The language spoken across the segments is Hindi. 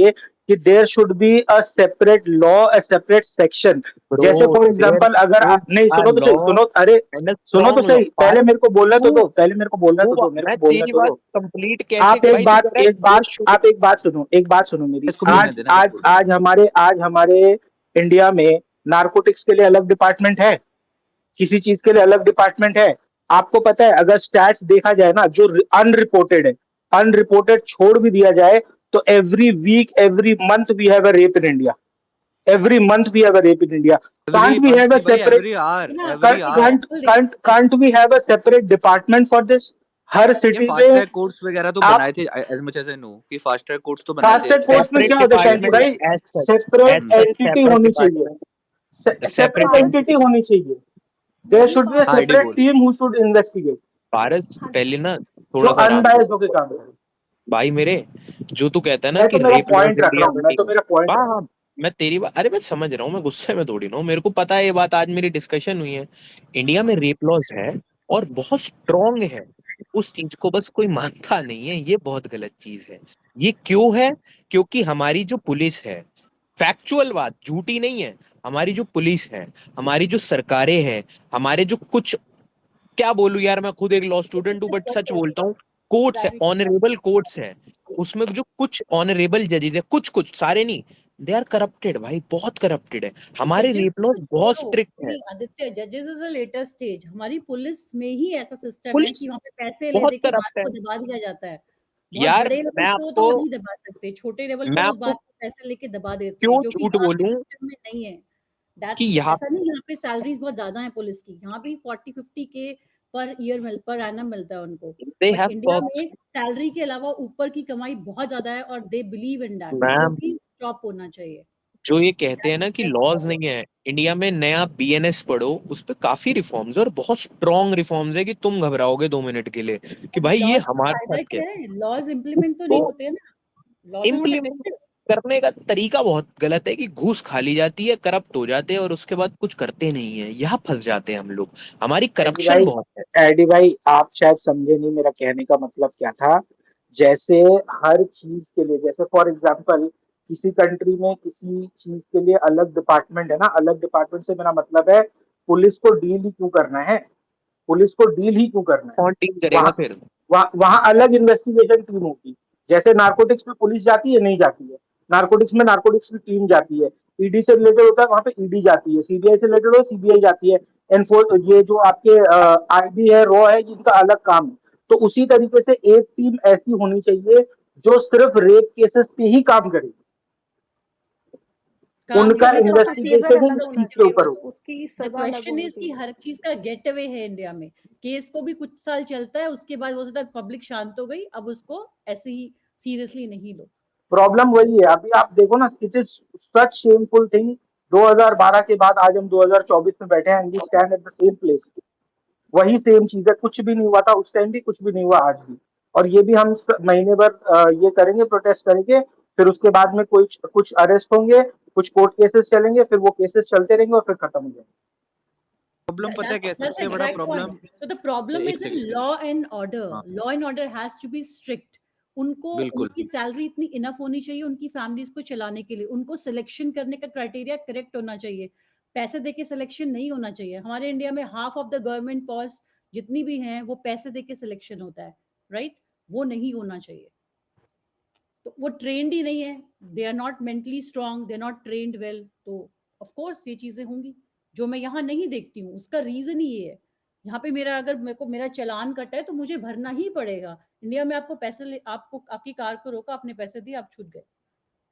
चाहिए कि there should be a separate law, a separate section. जैसे Bro, फॉर there एग्जांपल अगर is नहीं, a सुनो तो सही, law सुनो, अरे and a सुनो तो strong law. सही, पहले मेरे को बोलना तो तू दो, पहले मेरे को बोलना तो तू दो, मेरे मैं को बोलना तेरी तो बात दो। कंप्लीट कैसे आप एक भाई, तू कह बात, रहा है एक बात, देश शुड। आप एक बात सुनो, एक बात सुनो मेरी। इसको बोलने आज देना, आज इसको बोलने आज हमारे, आज हमारे इंडिया में नारकोटिक्स के लिए अलग डिपार्टमेंट है, किसी चीज के लिए अलग डिपार्टमेंट है? आपको पता है, अगर स्टैट्स देखा जाए ना, जो अनरिपोर्टेड है, अनरिपोर्टेड छोड़ भी दिया जाए, तो every week, every month we have a rape in India. Every month we have a rape in India. Every can't we month have a नहीं भाई, सेपरेट, एवरी आवर, ना every hour. Can't can't can't we have a separate department for this? हर ये सिटी फास्ट में ट्रैक कोर्ट्स वगैरह तो आप, बनाए थे, as much as I know कि फास्ट ट्रैक कोर्ट्स तो बनाए फास्ट थे ट्रैक इसके लिए। कोर्ट्स में सेपरेट क्या होता है कैंटी डिपार्टमेंट भाई? As such, separate as such entity separate होनी चाहिए, डिपार्टमेंट, सेपरेट सेपरेट एंटिटी होनी चाहिए। देयर वही शुड बी अ बात है। आईडी सेपरेट बोल। Team who should investigate, Bharat हाँ, पहले ना जो थोड़ा सा आराम से। अनबायस्ड होकर काम करे। भाई मेरे, जो तू कहता है ना मैं कि तो मेरा रेप लॉज पॉइंट रख रहा इंडिया हूँ, में मैं तो नहीं है। मेरा पॉइंट हाँ रख रहा हाँ, हूँ। मैं तेरी बात, अरे मैं समझ रहा हूँ, मैं गुस्से में थोड़ी ना हूँ, मेरे को पता है ये बात, आज मेरी डिस्कशन हुई है। इंडिया में रेप लॉज है और बहुत स्ट्रांग है। उस चीज को बस कोई मानता नहीं है, ये बहुत गलत चीज है। ये क्यों है? क्योंकि हमारी जो पुलिस है, फैक्चुअल बात झूठी नहीं है, हमारी जो पुलिस है, हमारी जो सरकारें हैं, हमारे जो कुछ, क्या बोलूं यार, मैं खुद एक लॉ स्टूडेंट हूँ बट सच बोलता हूँ, कोर्ट्स है, ऑनरेबल कोर्ट्स है, उसमें जो कुछ ऑनरेबल जजेस है, कुछ कुछ, सारे नहीं, दे आर करप्टेड भाई, बहुत करप्टेड है। हमारे जजेस रेप को लॉज बहुत छोड़ो, स्ट्रिक्ट है। नहीं आदित्य, जजेस इज अ लेटर स्टेज। हमारी पुलिस में ही ऐसा सिस्टम है पुलिस कि वहाँ पे पैसे ले बहुत दे के बात करप्ट है को दबा दिया जाता है। बहुत यार। बड़े लेवल मैं पे हो तो आपको वो नहीं दबा सकते, छोटे लेवल मैं पर उस आपको बात को पैसे लेके दबा देते हैं, क्यों जो कि झूठ यहाँ के बोलूं सिस्टम में नहीं है। कि दैट्स यहाँ, ऐसा नहीं, यहाँ पे सैलरीज बहुत ज्यादा है पुलिस की, यहाँ भी 40-50 के पर ईयर पर एनम मिलता है उनको। दे बट हैव इंडिया पर्क्स। में सैलरी के अलावा ऊपर की कमाई बहुत ज्यादा है और दे बिलीव इन दैट, जो मैम, कि स्टॉप होना चाहिए। जो ये कहते हैं ना कि दैट्स द लॉज प्रॉब्लम। नहीं है इंडिया में, नया बीएनएस पढ़ो, उस पे काफी रिफॉर्म्स है और बहुत स्ट्रॉन्ग रिफॉर्म्स है कि तुम घबराओगे 2 मिनट के लिए कि अब भाई ये लॉज का हमारे फायदा साथ क्या क्या है। है? लॉज इम्प्लीमेंट तो नहीं तो होते हैं ना, laws are not implement effective. करने का तरीका बहुत गलत है कि घूस खा ली जाती है, करप्ट हो जाते हैं और उसके बाद कुछ करते नहीं है, यहाँ फंस जाते हैं हम लोग। हमारी एडी करप्शन भाई, बहुत है। एडी भाई आप शायद समझे नहीं मेरा कहने का मतलब क्या था। जैसे हर चीज के लिए, जैसे फॉर एग्जांपल किसी कंट्री में किसी चीज के लिए अलग डिपार्टमेंट है ना, अलग डिपार्टमेंट से मेरा मतलब है पुलिस को डील ही क्यों करना है, पुलिस को डील ही क्यों करना है? कौन डील करेगा वहां फिर? वहां अलग इन्वेस्टिगेशन टीम होगी। जैसे नारकोटिक्स में पुलिस जाती है, नहीं जाती है? नारकोटिक्स में नारकोटिक्स की टीम जाती है। ईडी से रिलेटेड होता है, वहां पे ईडी जाती है। सीबीआई से रिलेटेड हो, सीबीआई जाती है। एनफोर्स, ये जो आपके आईबी है, रॉ है, जिनका अलग काम है। तो उसी तरीके से एक टीम ऐसी होनी चाहिए जो सिर्फ रेप केसेस पे ही काम करे, काम उनका करने का प्रोसीजर इन्वेस्टिगेशन ही अलग उस होना चीज के चाहिए, ऊपर वो हो। तो उसकी द सजा अलग क्वेश्चन होनी इज कि चाहिए। हर चीज का गेट अवे है इंडिया में। केस को भी कुछ साल चलता है, उसके बाद वो होता है पब्लिक शांत हो गई, अब उसको ऐसे ही सीरियसली नहीं लो। प्रॉब्लम वही है। अभी आप देखो ना, it is such shameful thing. 2012 के बाद आज हम 2024 में बैठे हैं, and we stand at the same place. वही सेम चीज है, कुछ भी नहीं हुआ था उस टाइम भी, कुछ भी नहीं हुआ आज भी। और ये भी हम महीने भर ये करेंगे, प्रोटेस्ट करेंगे, फिर उसके बाद में कोई कुछ अरेस्ट होंगे, कुछ कोर्ट केसेस चलेंगे, फिर वो केसेस चलते रहेंगे और फिर खत्म हो जाएंगे। प्रॉब्लम पता है क्या है? That's the सबसे बड़ा exact point. Problem, So the problem एक is in second, law and order. हाँ Law and order has to be strict. उनको बिल्कुल। उनकी सैलरी इतनी इनफ होनी चाहिए उनकी फैमिलीज को चलाने के लिए, उनको सिलेक्शन करने का क्राइटेरिया करेक्ट होना चाहिए। पैसे देके सिलेक्शन नहीं होना चाहिए। हमारे इंडिया में half of the government post जितनी भी हैं वो पैसे देके सिलेक्शन होता है, राइट? वो नहीं होना चाहिए। तो वो ट्रेंड ही नहीं है, they are not mentally strong, they are not trained well, तो ऑफ कोर्स ये चीजें होंगी जो मैं यहाँ नहीं देखती हूँ। उसका रीजन ही ये है, यहाँ पे मेरा अगर मेरे को मेरा चालान कटा है तो मुझे भरना ही पड़ेगा। इंडिया में आपको पैसे आपको आपकी कार को रोका, आपने पैसे दिए, आप छूट गए।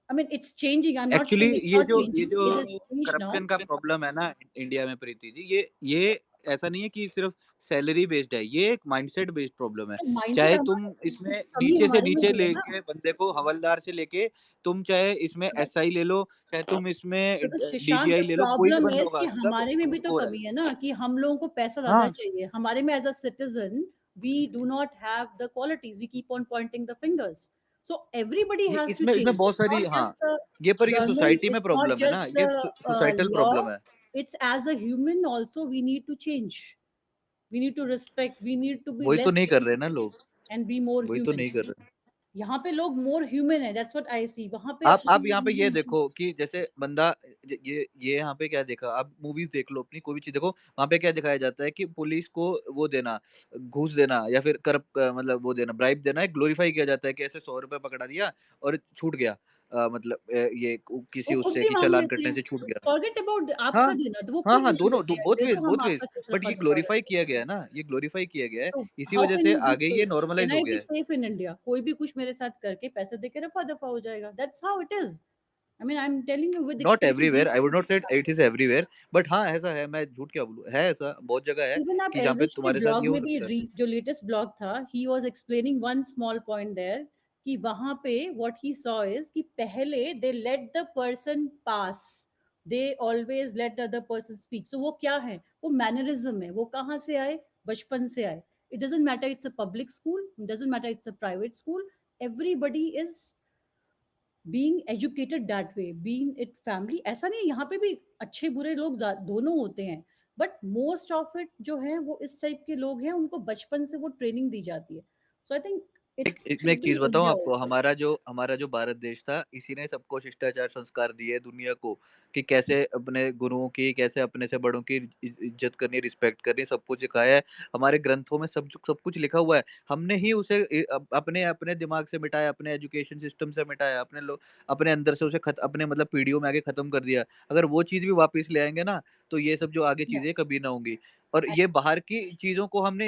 I mean it's changing, I am not actually saying it's not ये चेंजिंग, जो it is changed now. Corruption का प्रॉब्लम है ना इंडिया में प्रीति जी, ये ऐसा नहीं है कि सिर्फ सैलरी बेस्ड है, ये एक माइंडसेट बेस्ड प्रॉब्लम है। माइंडसेट चाहे तुम हमारा, इसमें कमी नीचे से हमारे में नीचे भी है ना। लेके बंदे को, हवलदार से लेके, तुम चाहे इसमें एसआई ले लो, चाहे तुम इसमें तो शशांक, डीजीआई ले लो, कोई भी प्रॉब्लम बंदा इज होगा, कि सब हमारे में भी तो घूसखोर है। कमी है ना, कि हम लोगों को पैसा ज्यादा हाँ, चाहिए। हमारे में as a citizen we do not have the qualities, we keep on pointing the fingers. So everybody ये हैज टू इसमें इसमें चेंज, बहुत इट्स सारी, नॉट हाँ, जस्ट द ये पर ये गवर्नमेंट, सोसाइटी में इट्स नॉट प्रॉब्लम है ना, जस्ट ये द सोसाइटल लॉ, प्रॉब्लम है। It's as a human also we need to change, we need to respect, we need to be वही तो लेस नहीं कर रहे ना सेल्फिश लोग, एंड बी मोर वही तो ह्यूमन। नहीं कर रहे। यहाँ पे लोग मोर ह्यूमन है, दैट्स व्हाट आई सी। वहाँ पे आप यहाँ पे ये देखो कि जैसे बंदा ये यहाँ पे क्या देखा, आप मूवीज देख लो, अपनी कोई भी चीज देखो, वहाँ पे क्या दिखाया जाता है कि पुलिस को वो देना, घूस देना या फिर करप्ट मतलब वो देना, ब्राइब देना, ग्लोरीफाई किया जाता है कि ऐसे 100 रुपए पकड़ा दिया और छूट गया, मतलब ये किसी वो खुद उससे भी कि मांग चालान लेते कटने हैं, से छूट गया। फॉरगेट अबाउट हाँ आपका देना, तो वो हाँ खुद हाँ, दे दोनों देते हैं, बोथ दे वेज दो बोथ हम वेज, आपका कुछ बट ये रफा दफा ग्लोरीफाई करते किया हैं। गया है ना, ये ग्लोरीफाई किया गया है, तो इसी हाउ वजह कैन से यू बी आगे ये सेफ? नॉर्मलाइज कैन हो आई गया बी है। Safe in India? कोई भी कुछ मेरे साथ करके पैसे देके रफा दफा हो जाएगा, that's how it is. I mean I am telling you with not experience everywhere, being I would not से इन। इट इज एवरीवेयर, बट हाँ ऐसा है, मैं झूठ क्या बोलूं, है ऐसा बहुत जगह है इवन आप कि जहाँ पे एल्विश के तुम्हारे साथ ये ब्लॉग हो में भी सकता है। जो लेटेस्ट ब्लॉग था, he was explaining one small point there, कि वहां पे व्हाट ही सॉ इज कि पहले they let the person pass, they always let the other person speak. So वो क्या है? वो मैनरिज्म है। वो कहाँ से आए? बचपन से आए। It doesn't matter it's a public school, doesn't matter it's a private school, everybody is being educated that way, being it family. ऐसा नहीं, यहाँ पे भी अच्छे बुरे लोग दोनों होते हैं, बट मोस्ट ऑफ इट जो है वो इस टाइप के लोग हैं, उनको बचपन से वो ट्रेनिंग दी जाती है। सो आई थिंक इट मैं शुड एक बी चीज बताऊं इंडिया आपको, आल्सो। हमारा जो भारत देश था, इसी ने सबको शिष्टाचार संस्कार दिए दुनिया को, कि कैसे अपने गुरुओं की, कैसे अपने से बड़ों की इज्जत करनी, रिस्पेक्ट करनी, सब कुछ सिखाया है। हमारे ग्रंथों में सब कुछ लिखा हुआ है, हमने ही उसे अपने अपने दिमाग से मिटाया, अपने एजुकेशन सिस्टम से मिटाया, अपने लोग अपने अंदर से उसे अपने मतलब पीढ़ियों में आगे खत्म कर दिया। अगर वो चीज भी वापस ले आएंगे ना, तो ये सब जो आगे चीजें कभी ना होंगी। और ये बाहर की चीजों को हमने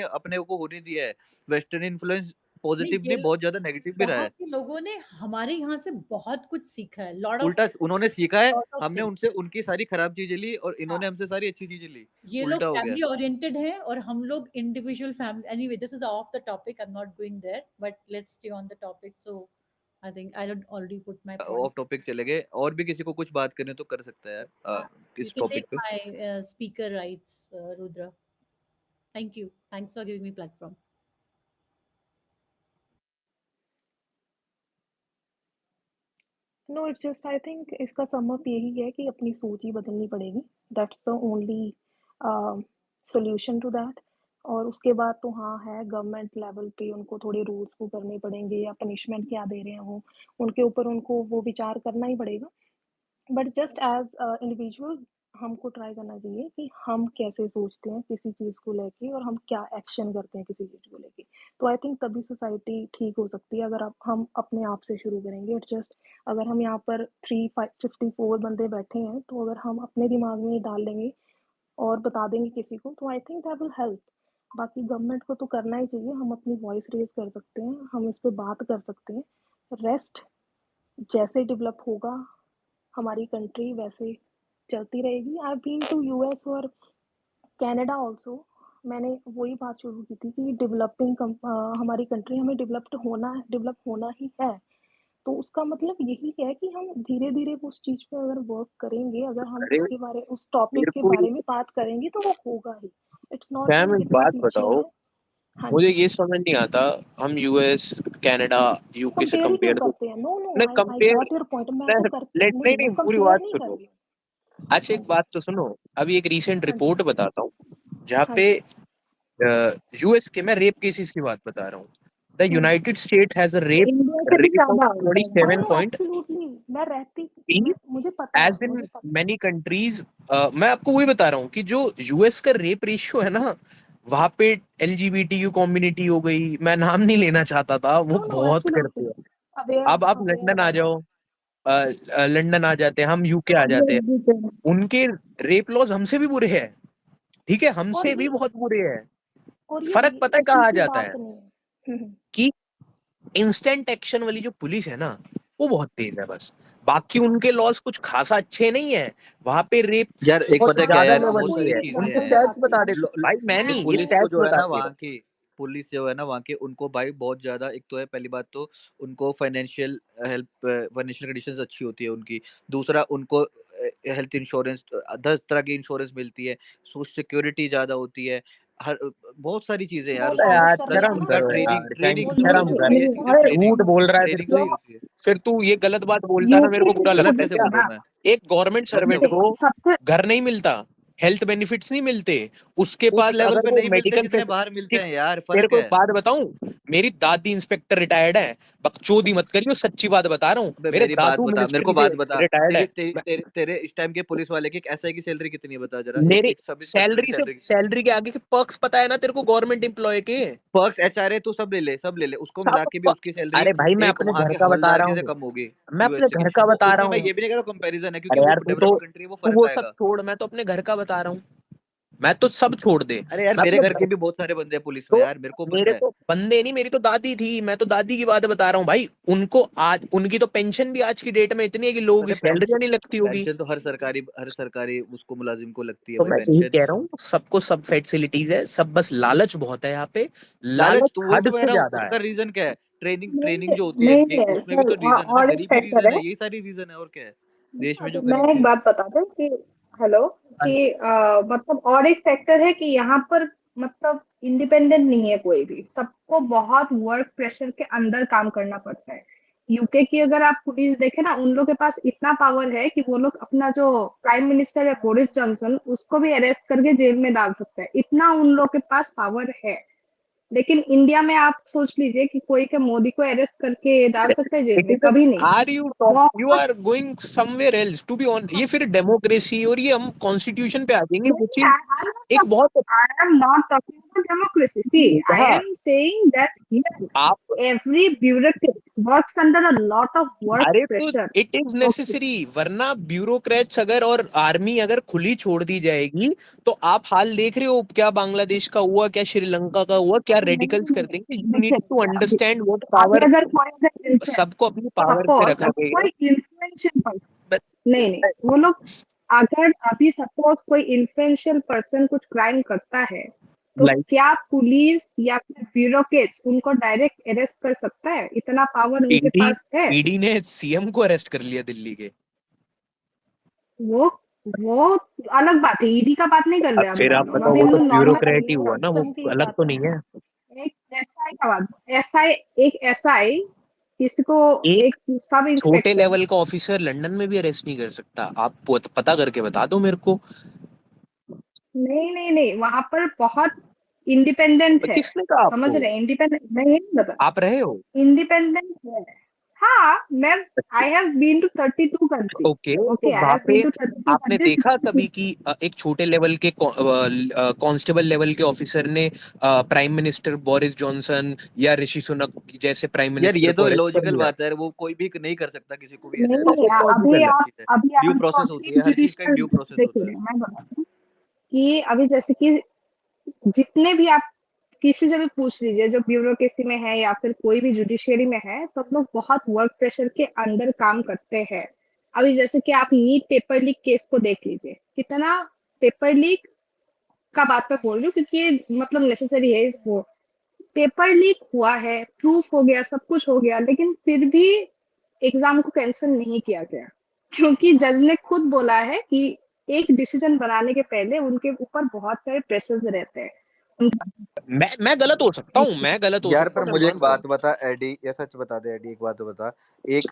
अपने को होने दिया है। वेस्टर्न इन्फ्लुएंस नहीं, पॉजिटिव ये भी, बहुत ज्यादा नेगेटिव भी रहा वहाँ है। के लोगों ने हमारे यहाँ से बहुत कुछ सीखा है, उल्टा उन्होंने सीखा है, लॉट ऑफ हमने थिंग्स। उनसे उनकी सारी खराब चीजें ली और हाँ, इन्होंने हमसे सारी अच्छी चीजें ली। ये लोग उल्टा हो गया। फैमिली ओरिएंटेड हैं और हम लोग individual family. Anyway, this is off the topic, I am not going there, but let's stay on the topic. So I think I already put my off points. Topic चले गए, और भी किसी को कुछ बात करनी हो तो कर सकता है You इस can टॉपिक take पे। my speaker rights, Rudra. Thank you. Thanks for giving me platform. No it's just I think इसका सम अप यही है कि अपनी सोच ही बदलनी पड़ेगी, that's the only solution to that. और उसके बाद तो हाँ है, गवर्नमेंट लेवल पे उनको थोड़े रूल्स को करने पड़ेंगे, या पनिशमेंट क्या दे रहे हैं वो, उनके ऊपर उनको वो विचार करना ही पड़ेगा। बट जस्ट एज इंडिविजुअल हमको ट्राई करना चाहिए कि हम कैसे सोचते हैं किसी चीज़ को लेके, और हम क्या एक्शन करते हैं किसी चीज़ को लेके। तो आई थिंक तभी सोसाइटी ठीक हो सकती है, अगर हम अपने आप से शुरू करेंगे। इट जस्ट, अगर हम यहाँ पर 354 बंदे बैठे हैं, तो अगर हम अपने दिमाग में डाल लेंगे और बता देंगे किसी को, तो I think that will help. बाकी गवर्नमेंट को तो करना ही चाहिए, हम अपनी वॉइस रेज कर सकते हैं, हम इस पर बात कर सकते हैं। रेस्ट जैसे डेवलप होगा हमारी कंट्री, वैसे चलती रहेगी। आई बीन टू यूएस और कनाडा ऑल्सो। मैंने वही बात शुरू की थी कि हमारी कंट्री, हमें डेवलप होना ही है। तो उसका मतलब यही है कि हम धीरे धीरे उस चीज़ पे अगर वर्क करेंगे, अगर हम अरे उस टॉपिक मेरे के को बारे में बात करेंगे, तो वो होगा ही। इट्स नॉट सैम कि एक कितने बात पीछे बताओ, हैं। हाँ मुझे जी। ये समझ नहीं आता, हम यूएस, कनाडा, यूके से कंपेयर ही क्यों कंपेयर तो करते हैं? नो नो, ने I compare got your point. मैं तो कर लेट नहीं नहीं, मैं नहीं पूरी कंपेयर बात नहीं कर सुनो। रही हूँ। अच्छा हाँ एक जी। बात तो सुनो, अभी एक रीसेंट हाँ जी। रिपोर्ट बताता हूँ जहाँ हाँ पे जी। यूएस के, मैं रेप केसेस की बात बता रहा हूँ। The hmm. United state has a India से भी रेट ऑफ ज्यादा होता है हाँ 27 हाँ, पॉइंट एब्सोल्युटली। मुझे पता एज है, इन मुझे पता मेनी कंट्रीज। मैं आपको वही बता रहा हूँ कि जो यूएस का रेप रेशियो है ना, वहां पे एलजीबीटीक्यू कम्युनिटी हो गई, मैं नाम नहीं लेना चाहता था, वो नो नो, बहुत करते एब्सोल्युटली हैं। अवेयर अब आप अवेयर लंदन आ अबाउट जाओ, लंदन आ जाते हैं हम, यूके आ जाते हैं, उनके रेप लॉज हमसे भी बुरे हैं। ठीक है, और हमसे भी बहुत बुरे हैं। फर्क ये पता है इसी कहाँ आ की जाता बात है नहीं है। कि इंस्टेंट एक्शन वाली जो पुलिस है ना, वो बहुत तेज है बस। बाकी उनके लॉज कुछ खासा अच्छे नहीं है। वहां पे रेप यार एक बहुत पता है क्या है ज्यादा यार, लेवल बहुत की सारी है, चीजें उनके हैं मैं यार। स्टैट्स बता आपकी देते भाई, मैं मैं नहीं, ये पुलिस को स्टैट्स जो है बता ना दे रहा वहाँ की, पुलिस जो है ना वहाँ के, उनको भाई बहुत ज्यादा, एक तो है पहली बात तो उनको फाइनेंशियल हेल्प, फाइनेंशियल कंडीशंस अच्छी होती है उनकी। दूसरा उनको हेल्थ इंश्योरेंस, 10 तरह की इंश्योरेंस मिलती है, सोशल सिक्योरिटी ज्यादा होती है, हर बहुत सारी चीजें वो यार हूँ। उसमें। लॉन्च यार कर प्लस रहे हैं शर्म ना, उनका करो ट्रेनिंग यार, ट्रेनिंग वो जो शर्म लॉन्च जो करो। कर ये रहे हैं चीजें ना। ट्रेनिंग, झूठ बोल रहा है फिर ट्रेनिंग से तू। ही होती है। फिर तू ये गलत बात बोलता है ना, मेरे यूके को की बुरा देखो गलत लगता है। कैसे क्या बोल रहा दुनिया हूँ मैं? एक गवर्नमेंट गलत क्या सर्वेंट बोल रहा को हूँ? सबसे घर नहीं मिलता, हेल्थ बेनिफिट्स नहीं मिलते, उसके उस पास लेवल अगर पे वो नहीं मिलते मेडिकल जितने बाहर मिलते हैं यार, तेरे फर्क को एक है। बात बताऊं, मेरी दादी इंस्पेक्टर रिटायर्ड है, बकचोदी मत करियो, सच्ची बात बता रहा हूँ, अबे मेरे मेरी बात दादू बता, मेरे को मिनिस्ट्री से बात बता, रिटायर्ड तेरी है। तेरी तेरे तेरे इस टाइम के पुलिस वाले की एसआई की सैलरी कितनी है बता जरा, एक मेरी एक सब इंस्पेक्टर की सैलरी कितनी है? सैलरी के आगे के पर्क्स पता है ना तेरे को, गवर्नमेंट एम्प्लॉय के पर्क्स एचआरए तू सब ले ले, सब ले ले, उसको मिला सब के भी उसकी सैलरी अरे भाई मैं एक अपने वहां घर के का बता हवलदार रहा की से हूँ, कम होगी मैं अपने यूएसए की। घर का वो बता रहा उसमें मैं हूँ। ये भी नहीं कह रहा कंपैरिजन है, क्योंकि अरे वो यार डेवलप्ड कंट्री है, वो तू फर्क वो सब आएगा। छोड़, मैं तो अपने घर का बता रहा हूँ, मैं तो सब छोड़ दे, अरे यार मैं मेरे अपने घर घर, के भी बहुत सारे बंदे हैं पुलिस में तो यार, मेरे को पता मेरे है। तो बंदे नहीं, मेरी तो दादी थी, मैं तो दादी की बात बता रहा हूँ भाई, उनको आज उनकी तो पेंशन भी आज की डेट में इतनी है कि लोगों की अरे सैलरी नहीं लगती होगी। पेंशन तो हर सरकारी उसको मुलाजिम को लगती है तो भाई मैं यही पेंशन। कह रहा हूँ, सबको सब फैसिलिटीज है, सब बस लालच बहुत है यहाँ पे, लालच लालच तो वही हद तो कह से रहा हूँ, ज्यादा है। उसका रीजन क्या है? ट्रेनिंग नहीं जो होती है नहीं इनकी, है उसमें भी सर, तो रीजन है ना, और एक गरीबी फैक्टर रीजन है। है, यही सारी रीजन है, और क्या है देश में जो मैं एक गरीबी है। बात बता दूं कि हेलो, कि मतलब और एक फैक्टर है कि यहाँ पर मतलब इंडिपेंडेंट नहीं है कोई भी, सबको बहुत वर्क प्रेशर के अंदर काम करना पड़ता है। यूके की अगर आप पुलिस देखे ना, उन लोग के पास इतना पावर है कि वो लोग अपना जो प्राइम मिनिस्टर है बोरिस जॉनसन, उसको भी अरेस्ट करके जेल में डाल सकते हैं, इतना उन लोग के पास पावर है। लेकिन इंडिया में आप सोच लीजिए कि कोई के मोदी को अरेस्ट करके डाल सकते हैं जेल इट में, इज कभी नहीं। आर यू बहुत are going somewhere else to be on, ये फिर डेमोक्रेसी और ये हम कॉन्स्टिट्यूशन पे आ जाएंगे, which नहीं, is I'm एक not, बहुत, I am not talking about democracy. See, I हाँ am saying that here आप, every bureaucrat works under a lot of work अरे तो pressure. It is Okay. Necessary, वरना ब्यूरोक्रेट्स अगर और आर्मी अगर खुली छोड़ दी जाएगी, तो आप हाल देख रहे हो क्या बांग्लादेश का हुआ, क्या श्रीलंका का हुआ, क्या नहीं रेडिकल्स कर नहीं, देंगे। यू नीड देखिए टू देखिए, अभी अंडरस्टैंड व्हाट अभी पावर, अगर कोई अगर सबको अपनी पावर पे सपोज रखा अभी गया कोई इन्फ्लुएंशियल पर्सन, नहीं नहीं, है। वो लोग अगर अभी सपोज कोई इन्फ्लुएंशियल पर्सन कुछ क्राइम करता है, तो लाइक क्या पुलिस या फिर ब्यूरोक्रेट्स उनको डायरेक्ट अरेस्ट कर सकता है? इतना पावर उनके ईडी, पास है? ईडी ने सीएम को अरेस्ट कर लिया दिल्ली के। वो वो अलग बात है, ईडी का बात नहीं कर अब रहे अभी फिर हम आप लोग, बताओ, अभी वो हम तो लोग नॉर्मल ब्यूरोक्रेट ही हुआ ना, वो सिस्टम की अलग बात तो कर नहीं रहे है। हैं। एक एसआई का बात, एसआई, एक एसआई किसी को, एक एक सब छोटे इंस्पेक्टर, लेवल का ऑफिसर लंदन में भी अरेस्ट नहीं कर सकता, आप पता करके बता दो मेरे को। नहीं नहीं नहीं, वहां पर बहुत इंडिपेंडेंट है। किसने कहा समझ आपको, रहे हैं? इंडिपेंडेंट नहीं बता, आप रहे हो? इंडिपेंडेंट है। हाँ, मैं अच्छा, I have been to 32 countries. Okay, तो ओके, आई वहां हैव बीन पे टू 32 आपने देखा कभी कंट्रीज। कि एक छोटे लेवल के कांस्टेबल लेवल के ऑफिसर ने प्राइम मिनिस्टर बोरिस जॉनसन या ऋषि सुनक जैसे प्राइम यार मिनिस्टर ये को तो अरेस्ट कर लॉजिकल लिया? बात है, वो कोई भी नहीं कर सकता किसी को भी ऐसे नहीं अरेस्ट, नहीं, ये तो अभी लॉजिकल है। आप, चीज है। अभी ड्यू आपको प्रोसेस होती है, चीफ हर चीज का एक जुडिशियल, ड्यू प्रोसेस होता देखिए है। मैं बताती हूँ कि अभी जैसे कि जितने भी आप किसी से भी पूछ लीजिए जो ब्यूरोक्रेसी में है या फिर कोई भी जुडिशियरी में है, सब लोग बहुत वर्क प्रेशर के अंदर काम करते हैं। अभी जैसे कि आप नीट पेपर लीक केस को देख लीजिए, कितना पेपर लीक का बात मैं बोल रही हूँ क्योंकि ये मतलब नेसेसरी है। वो पेपर लीक हुआ है, प्रूफ हो गया, सब कुछ हो गया, लेकिन फिर भी एग्जाम को कैंसिल नहीं किया गया, क्योंकि जज ने खुद बोला है कि एक डिसीजन बनाने के पहले उनके ऊपर बहुत सारे प्रेशर्स रहते हैं। मैं गलत हो सकता हूँ, मैं गलत हो यार सकता पर हूँ, मैं मुझे एक मानता हूँ। बात बता एडी, या सच बता दे एडी, एक बात बता। एक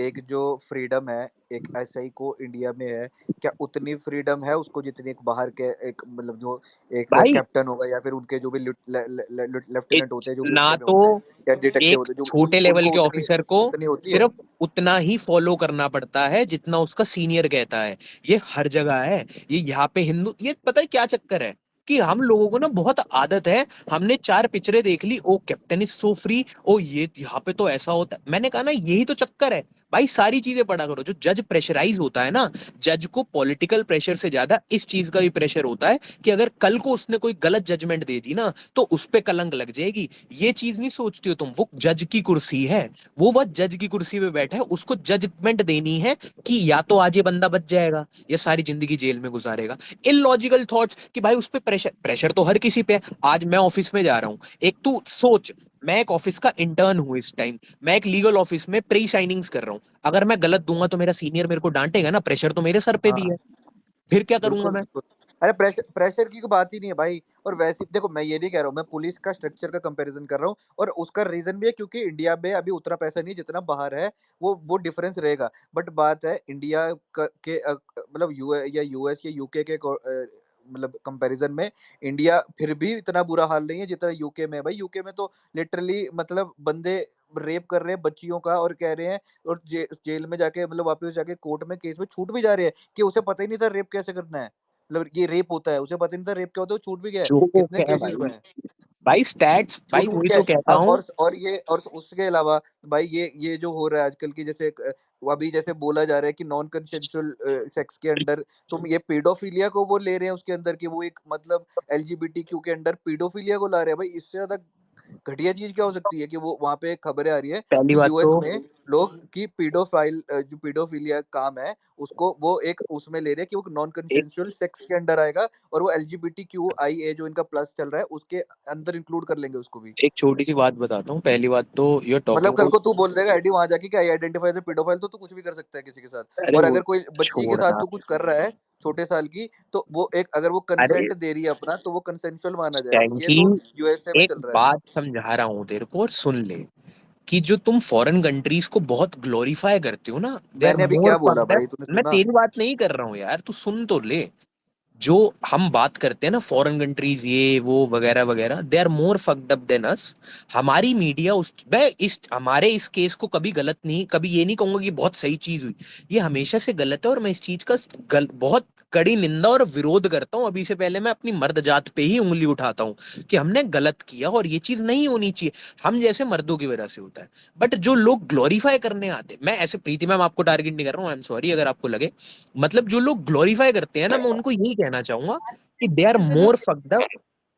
एक जो फ्रीडम है एक एसआई को इंडिया में है, क्या उतनी फ्रीडम है उसको जितनी एक बाहर के एक मतलब जो एक भाई कैप्टन होगा या फिर उनके जो भी लेफ्टिनेंट होते हैं जो भी ना उनके में तो होते हैं, या डिटेक्टिव एक होते हैं, जो छोटे लेवल उनको के उतनी ऑफिसर को उतनी होती है। सिर्फ उतना ही फॉलो करना पड़ता है जितना उसका सीनियर कहता है, ये हर जगह है। ये यहाँ पे हिंदू, ये पता है क्या चक्कर है कि हम लोगों को ना बहुत आदत है, हमने 4 पिक्चरें देख ली, ओ कैप्टन इज सो फ्री, ओ ये यहाँ पे तो ऐसा होता है। मैंने कहा ना यही तो चक्कर है भाई, सारी चीजें पढ़ा करो। जो जज प्रेशराइज होता है ना, जज को पॉलिटिकल प्रेशर से ज्यादा इस चीज का भी प्रेशर होता है कि अगर कल को उसने कोई गलत जजमेंट दे दी ना, तो उस पे कलंक लग जाएगी। ये चीज नहीं सोचती हो तुम, वो जज की कुर्सी है, वो बस जज की कुर्सी पे बैठा है, उसको जजमेंट देनी है कि या तो आज ये बंदा बच जाएगा या सारी जिंदगी जेल में गुजारेगा। इलॉजिकल थॉट्स कि भाई उस पे प्रेशर, प्रेशर तो हर किसी पे है। आज मैं ऑफिस में जा रहा हूँ, एक तू सोच, मैं एक ऑफिस का इंटर्न हूँ इस टाइम, मैं एक लीगल ऑफिस में प्री साइनिंग्स कर रहा हूँ, अगर मैं गलत दूंगा तो मेरा सीनियर मेरे को डांटेगा ना, प्रेशर तो मेरे सर पे भी हाँ है, फिर क्या करूंगा बिल्कुल मैं? बिल्कुल। अरे प्रेशर की कोई बात ही नहीं है भाई। और वैसे देखो, मैं ये नहीं कह रहा हूँ, मैं पुलिस का स्ट्रक्चर का कंपैरिजन कर रहा हूँ, और उसका रीजन भी है क्योंकि इंडिया में अभी उतना पैसा नहीं जितना बाहर है, वो डिफरेंस रहेगा। बट बात है इंडिया के मतलब यूएस या यूके के मतलब कंपैरिजन में इंडिया फिर भी इतना बुरा हाल नहीं है जितना यूके में है। भाई यूके में तो लिटरली मतलब बंदे रेप कर रहे हैं बच्चियों का, और कह रहे हैं, और जेल में जाके मतलब वापस जाके कोर्ट में केस में छूट भी जा रहे हैं कि उसे पता ही नहीं था रेप कैसे करना है, मतलब ये रेप होता है, उसे पता नहीं था रेप क्या होता है, वो छूट भी गया है। जो कितने है केसेस भाई, हुए हैं, भाई स्टैट्स, भाई छूट वही गया तो है। कहता हूँ। और उसके अलावा भाई ये जो हो रहा है आजकल की, जैसे वो अभी जैसे बोला जा रहा है कि नॉन कंसेंसुअल सेक्स के अंडर तुम ये पीडोफिलिया को वो ले रहे हैं उसके अंदर, कि वो एक मतलब एलजीबीटीक्यू के अंडर पीडोफिलिया को ला रहे हैं। भाई इससे ज्यादा घटिया चीज क्या हो सकती है कि वो वहां पे खबरें आ रही है पहली कि बात यूएस तो में लोग की पीडोफाइल जो पीडोफिलिया काम है उसको वो एक उसमें ले रहे हैं कि वो नॉन एक कंसेंसुअल सेक्स के अंडर आएगा, और वो एलजीबीटीक्यूआईए जो इनका प्लस चल रहा है उसके अंदर इंक्लूड कर लेंगे उसको भी। एक छोटी सी बात बताता हूँ। पहली बात तो यू आर मतलब टॉकिंग कल अबाउट, को तू बोल देगा एडी वहां जाके कि आई आइडेंटिफाई एज पीडोफाइल, तो तू कुछ भी कर सकता है किसी के साथ। अरे और वो अगर कोई बच्ची के साथ छोड़ना, तू कुछ कर रहा है छोटे साल की, तो वो एक अगर वो अरे कंसेंट दे रही है अपना, तो वो कंसेंसुअल माना जाएगा। ये स्टैंकी, तो यूएसए में एक चल रहा है। बात समझा रहा हूँ तेरे को और सुन ले, कि जो तुम फॉरेन कंट्रीज को बहुत ग्लोरीफाई करते हो ना, दे आर मैंने अभी मोर क्या बोला फक्ड अप। भाई, तूने मैं सुना? तेरी बात नहीं कर रहा हूँ यार, तू सुन तो ले। जो हम बात करते हैं ना फॉरेन कंट्रीज ये वो वगैरह वगैरह, they are more fucked up than us. हमारी मीडिया उस, मैं इस हमारे इस केस को कभी गलत नहीं, कभी ये नहीं कहूंगा कि बहुत सही चीज हुई, ये हमेशा से गलत है, और मैं इस चीज का बहुत कड़ी निंदा और विरोध करता हूं। अभी से पहले मैं अपनी मर्द जात पे ही उंगली उठाता हूं कि हमने गलत किया और ये चीज नहीं होनी चाहिए, हम जैसे मर्दों की वजह से होता है। बट जो लोग ग्लोरीफाई करने आते, मैं ऐसे प्रीति मैम आपको टारगेट नहीं कर रहा हूँ, आई एम सॉरी अगर आपको लगे, मतलब जो लोग ग्लोरीफाई करते हैं ना, मैं उनको यही कहना चाहूंगा कि they are more fucked up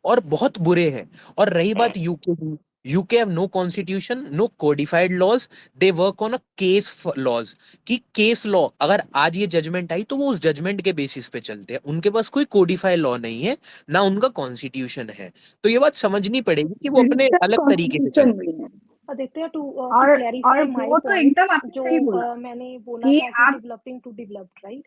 और बहुत बुरे हैं। और रही बात यूके की, UK have no constitution, no codified laws, they work on a case laws, कि केस लॉ अगर आज ये जजमेंट आई तो वो उस जजमेंट के बेसिस पे चलते हैं, उनके पास कोई कोडिफाइड लॉ नहीं है, ना उनका कॉन्स्टिट्यूशन है। तो ये बात समझनी पड़ेगी कि वो अपने इंडियन अलग तरीके से कॉन्स्टिट्यूशन चलते हैं। भी है। आदित्य, टू और क्लैरिफाई माय वो तो पॉइंट, एकदम आपने जो सही बोला मैंने बोला कि था कि आप डेवलपिंग टू डेवलप्ड, राइट?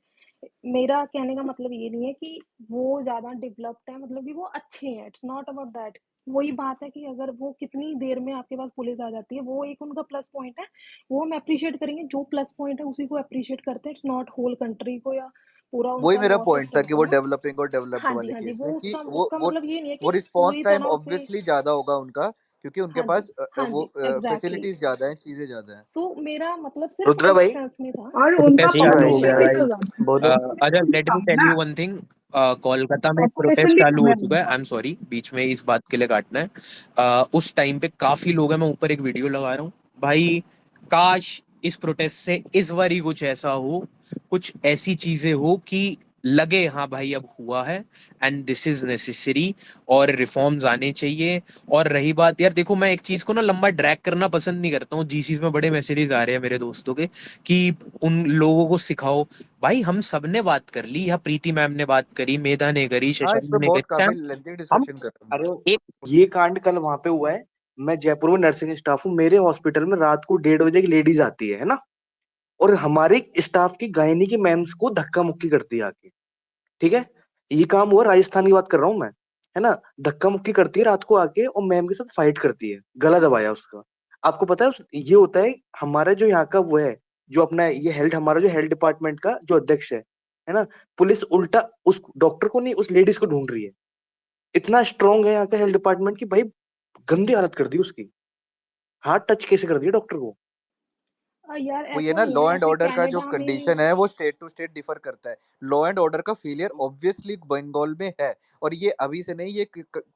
मेरा कहने का मतलब ये नहीं है कि वो ज्यादा डेवलप्ड है, मतलब कि वो अच्छे हैं, इट्स नॉट अबाउट दैट। वही बात है कि अगर वो कितनी देर में आपके पास पुलिस आ जाती है, वो एक उनका प्लस पॉइंट है, वो हम अप्रिशिएट करेंगे। जो प्लस पॉइंट है उसी को अप्रिशिएट करते हैं, इट्स नॉट होल कंट्री को या पूरा वही उनका मेरा लॉ पॉइंट था सिस्टम कि को वो ना। डेवलपिंग और डेवलप्ड हाँ जी, वाले हाँ जी, केस में, वो कि उसका मतलब ये नहीं है वो कि रिस्पांस पूरी टाइम तरह से। ऑब्वियसली ज्यादा होगा उनका, क्योंकि उनके हाँ पास जी, हाँ वो जी, एग्जैक्टली। फैसिलिटीज ज्यादा हैं, चीजें ज्यादा हैं। सो मेरा मतलब सिर्फ रुद्रा इस भाई, सेंस में था। और उनका प्रोटेस्ट एक चालू हो मिनट, गया पॉपुलेशन भी तो गाइस। ज्यादा बोलो। अजय लेट मी कम टेल ना, यू वन थिंग, कोलकाता में पॉपुलेशन प्रोटेस्ट भी चालू कम हो है चुका है, उनका। आई एम सॉरी बीच में इस बात के लिए काटना है। उस टाइम पे काफी लोग हैं, मैं ऊपर एक वीडियो लगा रहा हूँ भाई। काश इस प्रोटेस्ट से इस बार ही कुछ ऐसा हो, कुछ ऐसी चीजें हो कि लगे हाँ भाई अब हुआ है, एंड दिस इज नेसेसरी, और रिफॉर्म्स आने चाहिए। और रही बात यार, देखो मैं एक चीज को ना लंबा ड्रैग करना पसंद नहीं करता हूँ, जीसीस में बड़े मैसेजेस आ रहे हैं मेरे दोस्तों के कि उन लोगों को सिखाओ। भाई हम सब ने बात कर ली, यहाँ प्रीति मैम ने बात करी, मेधा ने करी, हाँ, इस शशांक पे ने बहुत करी, काफी सैम, लेंथी हम डिस्कशन कर रहे हैं। अरे एक, ये कांड कल वहां पे हुआ है। मैं जयपुर में नर्सिंग स्टाफ हूँ। मेरे हॉस्पिटल में रात को 1:30 बजे एक लेडीज आती है ना, और हमारे स्टाफ की गायनी की मैम्स को धक्का मुक्की करती है आके। ठीक है, ये काम हुआ, राजस्थान की बात कर रहा हूँ मैं, है ना। धक्का मुक्की करती है रात को आके, और मैम के साथ फाइट करती है, गला दबाया उसका। आपको पता है ये होता है हमारा जो यहाँ का वो है, जो अपना ये हेल्थ, हमारा जो हेल्थ डिपार्टमेंट का जो अध्यक्ष है ना, पुलिस उल्टा उस डॉक्टर को नहीं, उस लेडीज को ढूंढ रही है। इतना स्ट्रांग है यहाँ का हेल्थ डिपार्टमेंट कि भाई गंदी हालत कर दी उसकी, हाथ टच कैसे कर दिया डॉक्टर को। यार वो ये ऐसा ना नहीं लॉ है, एंड ऐसे ऑर्डर का जो कनाडा में। कंडीशन है वो स्टेट टू स्टेट डिफर करता है। लॉ एंड ऑर्डर का फेलियर ऑब्वियसली बंगाल में है, और ये अभी से नहीं, ये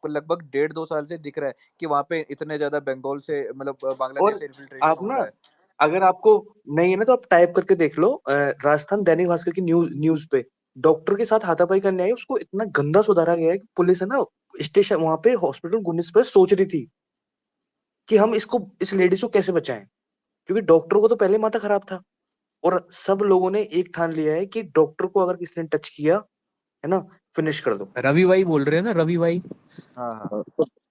लगभग 1.5-2 साल से दिख रहा है कि वहां पे इतने ज्यादा बंगाल से मतलब बांग्लादेश और से इन्फिल्ट्रेशन आप हो ना, रहा है। अगर आपको नहीं है ना, तो आप टाइप करके देख लो, राजस्थान दैनिक भास्कर की न्यूज पे डॉक्टर के साथ हाथापाई करने आई, उसको इतना गंदा सुधारा गया है कि पुलिस है ना, स्टेशन वहां पे हॉस्पिटल गुनिस पे सोच रही थी कि हम इसको, इस लेडीज को कैसे बचाएं, क्योंकि डॉक्टर को तो पहले माथा खराब था। और सब लोगों ने एक ठान लिया है कि डॉक्टर को अगर किसी ने टच किया, है ना, फिनिश कर दो। रवि भाई बोल रहे हैं ना, रवि भाई? हाँ हाँ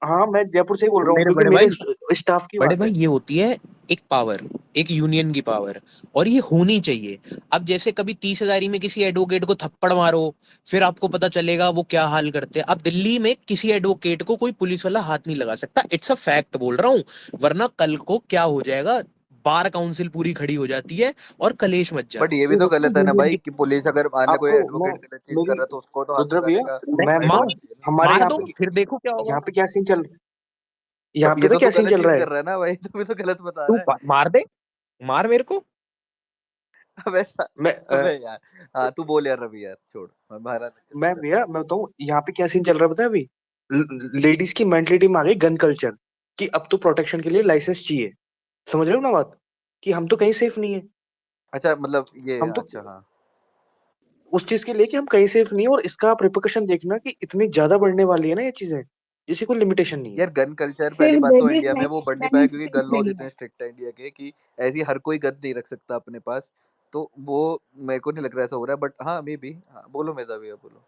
हाँ, मैं जयपुर से ही बोल रहा हूँ मेरे क्योंकि बड़े मेरे भाई, स्टाफ की बड़े बात भाई है। ये होती है एक पावर, एक यूनियन की पावर, और ये होनी चाहिए। अब जैसे कभी 30,000 में किसी एडवोकेट को थप्पड़ मारो, फिर आपको पता चलेगा वो क्या हाल करते हैं। अब दिल्ली में किसी एडवोकेट को कोई पुलिस वाला हाथ नहीं लगा सकता, इट्स अ फैक्ट बोल रहा हूँ। वरना कल को क्या हो जाएगा, बार काउंसिल पूरी खड़ी हो जाती है और कलेश मच बट जाता ये है। भी ये तो सबसे गलत है ना यूनियन भाई की कि पुलिस अगर मान ले कोई आपको मैं एडवोकेट गलत चीज कर मेरी रहा है तो उसको तो हाथ रुद्र भैया, उठाने का मैं राइट मार, होना चाहिए ना। हमारे मार दो, फिर देखो क्या होगा। यहाँ पे क्या सीन चल यहाँ बट पे ये तो तो क्या तू सीन गलत चल चीज रहा है। कर रहा है ना भाई, तू भी तो गलत बता तू रहा है। मार दे, मार मेरे को। अबे मैं अबे यार, हाँ तू बोल यार रवि यार, छोड़ मैं बाहर लेक्चर मैं चल भैया मैं बताऊँ यहाँ पे क्या सीन चल रहा है पता है अभी। लेडीज की मेंटलिटी में आ गई गन कल्चर, कि अब तो प्रोटेक्शन के लिए लाइसेंस चाहिए। समझ रहे हो ना बात, कि हम तो कहीं सेफ नहीं है। अच्छा मतलब ये हम तो अच्छा हाँ। उस चीज के लिए कि हम कहीं सेफ नहीं है, और इसका आप रिpercussion देखना कि इतनी ज्यादा बढ़ने वाली है ना ये चीजें, जिसकी कोई लिमिटेशन नहीं है। यार गन कल्चर पहली सिर्फ बात तो लेडीज इंडिया में नहीं, वो बढ़ नहीं पाया मेन क्योंकि सेफ गन लॉज नहीं इतने है। स्ट्रिक्ट है इंडिया के कि ऐसी हर कोई गन नहीं रख सकता अपने पास। तो वो मेरे को नहीं लग रहा ऐसा हो रहा है, बट हाँ मे बी। हाँ बोलो मेधा भैया बोलो।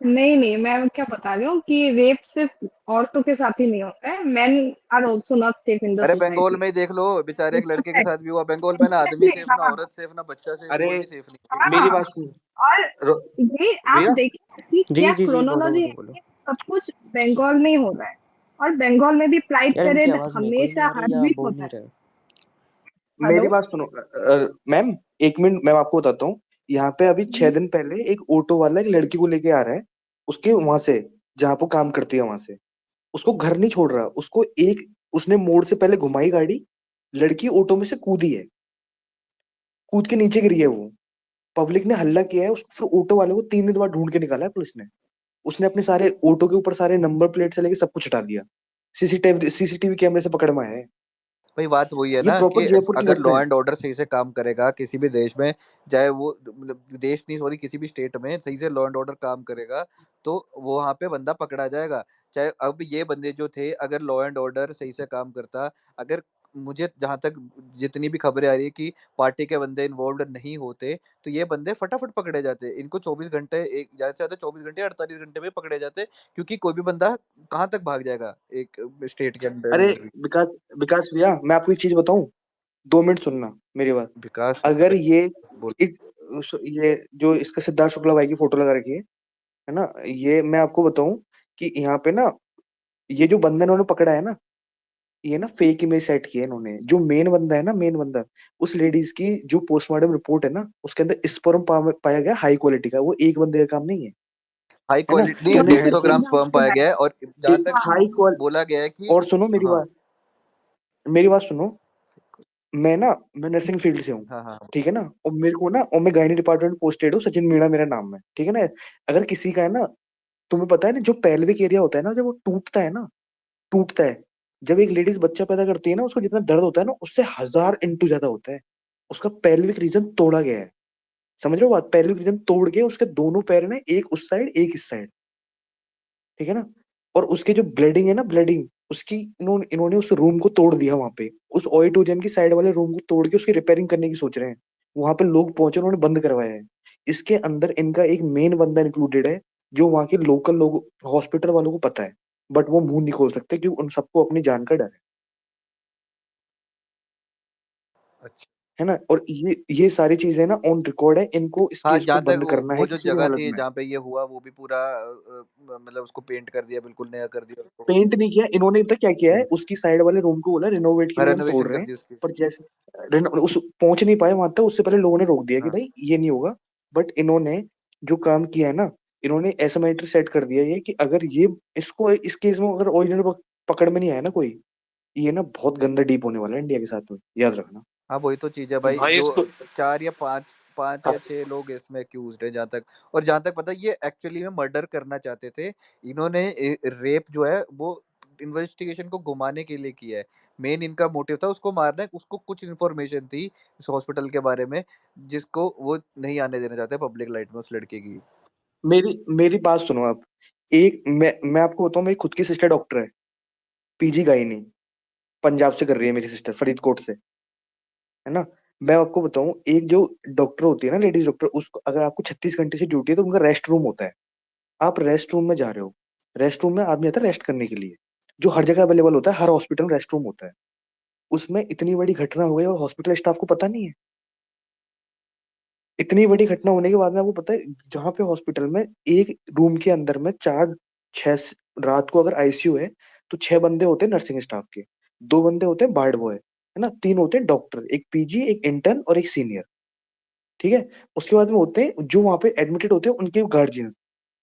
नहीं नहीं, मैं क्या बता रही हूँ कि रेप सिर्फ औरतों के साथ ही नहीं होता है, men are also not safe in the अरे बंगाल सोसाइटी। में ही देख लो, बेचारे एक इट्स अ लड़के के फैक्ट। साथ भी हुआ बंगाल में, ना आदमी एग्जैक्टली, सेफ ना हाँ। औरत सेफ ना बच्चा सेफ, अरे कोई भी सेफ नहीं है कहीं मेरी पे। हाँ, बात सुन और रो- ये आप भैया। देखिए कि जी क्या जी जी, बोलो क्रोनोलॉजी है, बोलो बोलो। ये सब कुछ बंगाल में ही हो रहा है। और बंगाल में भी प्राइड यार इनकी परेड आवाज मेरे को ही नहीं हमेशा आ रही हर या वीक बोल होता नहीं है। रहे? मेरी हेलो। बात सुनो मैम, एक मिनट मैं आपको बताता हूँ। यहाँ पे अभी 6 दिन पहले एक ऑटो वाला एक लड़की को लेके आ रहा है, उसके वहां से, जहाँ वो काम करती है वहां से। उसको घर नहीं छोड़ रहा, उसको एक, उसने मोड़ से पहले घुमाई गाड़ी, लड़की ऑटो में से कूदी है, कूद के नीचे गिरी है वो। पब्लिक ने हल्ला किया है, उसको फिर ऑटो वाले को 3 दिन बाद ढूंढ के निकाला है पुलिस ने। उसने अपने सारे ऑटो के ऊपर सारे नंबर प्लेट से लेके सब कुछ हटा दिया। सीसीटीवी कैमरे से पकड़ में आया है। भाई बात वही है ये ना प्रॉपर कि जयपुर की अगर घटना लॉ है। एंड ऑर्डर सही से काम करेगा किसी भी देश में, चाहे वो मतलब देश नहीं सॉरी किसी भी स्टेट में सही से लॉ एंड ऑर्डर काम करेगा, तो वो वहां पे बंदा पकड़ा जाएगा। चाहे अब ये बंदे जो थे, अगर लॉ एंड ऑर्डर सही से काम करता, अगर मुझे जहां तक जितनी भी खबरें आ रही है कि पार्टी के बंदे इन्वॉल्व नहीं होते, तो ये बंदे फटाफट पकड़े जाते। इनको 24 घंटे, एक ज्यादा से ज्यादा 24 घंटे 48 घंटे में पकड़े जाते, क्योंकि कोई भी बंदा कहाँ तक भाग जाएगा एक स्टेट के अंदर अरे अंदर भी। विकास, विकास भैया मैं आपको एक चीज बताऊं, 2 मिनट सुनना मेरी बात। विकास अगर ये बोल। एक, ये जो इसका सिद्धार्थ शुक्ला भाई की फोटो लगा रखी है ना, ये मैं आपको बताऊं कि यहाँ पे ना, ये जो बंदा इन्होंने पकड़ा है ना, ये ना फेक इमेज सेट की है इन्होंने। जो मेन बंदा है ना, मेन बंदा, उस लेडीज की जो पोस्टमार्टम रिपोर्ट है ना, उसके अंदर स्पर्म पाया गया हाई क्वालिटी का। वो एक बंदे का काम नहीं है, हाई है ना। क्वालिटी नहीं, इन्होंने छोटे 150 ग्राम सिद्धार्थ स्पर्म पाया सिद्धार्थ, गया है, और जहां तक हाई क्वाल बोला गया है कि और सुनो मेरी हाँ बात, मेरी बात सुनो। मैं नर्सिंग फील्ड से हूँ, हाँ हाँ ठीक है ना। और मेरे को ना, और मैं गायनी डिपार्टमेंट में पोस्टेड हूँ, सचिन मीणा मेरा नाम है, ठीक है ना। अगर किसी का है ना, तुम्हें पता है ना, जो पेल्विक एरिया होता है ना, जब वो टूटता है ना, टूटता है, जब एक लेडीज बच्चा पैदा करती है ना, उसको जितना दर्द होता है ना, उससे 1000 इंटू ज्यादा होता है। उसका पेल्विक रीजन तोड़ा गया है। समझ रहे हो बात, पेल्विक रीजन तोड़ के उसके दोनों पैर में, एक उस साइड एक इस साइड, ठीक है ना। और उसके जो ब्लीडिंग है ना, ब्लीडिंग उसकी, इन्होंने इन्होंने उस रूम को तोड़ दिया वहां पे। उस ऑडिटोरियम की साइड वाले रूम को तोड़ के उसकी रिपेयरिंग करने की सोच रहे हैं। वहां पे लोग पहुंचे, उन्होंने बंद करवाया है। इसके अंदर इनका एक मेन बंदा इंक्लूडेड है, जो वहां के लोकल लोग, हॉस्पिटल वालों को पता है, बट वो मुंह नहीं खोल सकते क्योंकि उन सबको अपनी जान का डर अच्छा। है ना। और ये सारी चीजें ना ऑन रिकॉर्ड है, इनको इस हाँ केस को जहाँ तक बंद करना है वो जो किसी भी जगह हालत थी में। जहाँ पे ये हुआ वो भी पूरा मतलब उसको पेंट कर दिया, बिल्कुल नया कर दिया उसको। पेंट नहीं किया इन्होंने, तो क्या किया है, उसकी साइड वाले रूम को बोला रिनोवेट के लिए हम तोड़ रेनोवेशन रहे कर हैं। दी उसकी। पर जैसे उस पहुंच नहीं पाए वहां तक, उससे पहले लोगों ने रोक दिया कि हाँ भाई ये नहीं होगा। बट इन्होंने जो काम किया है ना, इन्होंने ऐसा मैटर सेट कर दिया है कि अगर ये, इसको इस केस में अगर ओरिजिनल पकड़ में नहीं आया ना कोई, ये ना बहुत गंदा डीप होने वाला है इंडिया के साथ में, याद रखना। हाँ वही तो चीज है कि भाई, भाई जो इसको 4 या 5 5 या 6 लोग इसमें अक्यूज्ड है जहाँ तक। और जहाँ तक पता है ये एक्चुअली में मर्डर करना चाहते थे। इन्होंने रेप जो है वो इन्वेस्टिगेशन को घुमाने के लिए किया है। मेन इनका मोटिव था उसको मारना है, उसको कुछ इन्फॉर्मेशन थी इस हॉस्पिटल के बारे में, जिसको वो नहीं आने देना चाहते पब्लिक लाइट में उस लड़के की। मेरी मेरी बात सुनो आप। एक मैं आपको बताऊं, मेरी खुद की सिस्टर डॉक्टर है, पीजी गायनी, पंजाब से कर रही है मेरी सिस्टर, फरीदकोट से, है ना। मैं आपको बताऊं, एक जो डॉक्टर होती है ना, लेडीज डॉक्टर, उसको अगर आपको 36 घंटे से ड्यूटी है तो उनका रेस्ट रूम होता है। आप रेस्ट रूम में जा रहे हो, रेस्ट रूम में आदमी आता है रेस्ट करने के लिए, जो हर जगह अवेलेबल होता है, हर हॉस्पिटल में रेस्ट रूम होता है। उसमें इतनी बड़ी घटना हो गई और हॉस्पिटल स्टाफ को पता नहीं है। इतनी बड़ी घटना होने के बाद में आपको पता है, जहाँ पे हॉस्पिटल में एक रूम के अंदर में चार छह, रात को अगर आईसीयू है तो 6 बंदे होते हैं नर्सिंग स्टाफ के, 2 बंदे होते हैं वार्ड बॉय, है ना, 3 होते हैं डॉक्टर, एक पीजी, एक इंटर्न और एक सीनियर। ठीक है। उसके बाद में होते हैं जो वहां पे एडमिटेड होते हैं उनके गार्जियन।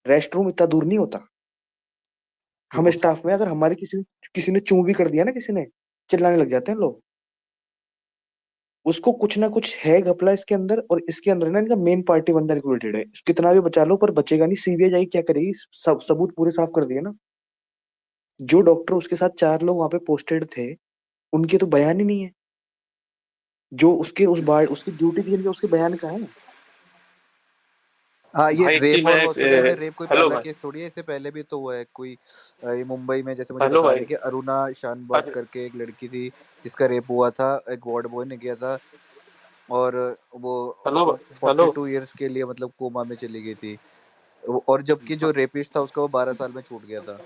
रेस्ट रूम इतना दूर नहीं होता। हम बिल्कुल। स्टाफ में अगर हमारे किसी किसी ने चूं भी कर दिया ना, किसी ने, चिल्लाने लग जाते हैं लोग। उसको कुछ ना कुछ है घपला इसके अंदर, और इसके अंदर ना इनका मेन पार्टी बंदा इंक्लूडेड है। कितना भी बचा लो पर बचेगा नहीं। सीबीआई जाएगी क्या करेगी, सब सबूत पूरे साफ कर दिए ना। जो डॉक्टर उसके साथ 4 लोग वहां पे पोस्टेड थे, उनके तो बयान ही नहीं है। जो उसके उस बार उसकी ड्यूटी थी, उसके बयान का है। हाँ, ये भाई जी रेप और मैं हॉस्पिटल में रेप कोई हेलो पहला भाई। केस थोड़ी है, इससे पहले भी तो हुआ है कोई। ये मुंबई में जैसे मुझे हेलो बता रही भाई। कि अरुणा शानबाग अरे करके एक लड़की थी जिसका रेप हुआ था, एक वार्ड बॉय ने किया था, और वो हेलो हेलो 42 इयर्स के लिए मतलब कोमा में चली गई थी। और जबकि जो रेपिस्ट था उसका वो 12 साल में छूट गया था।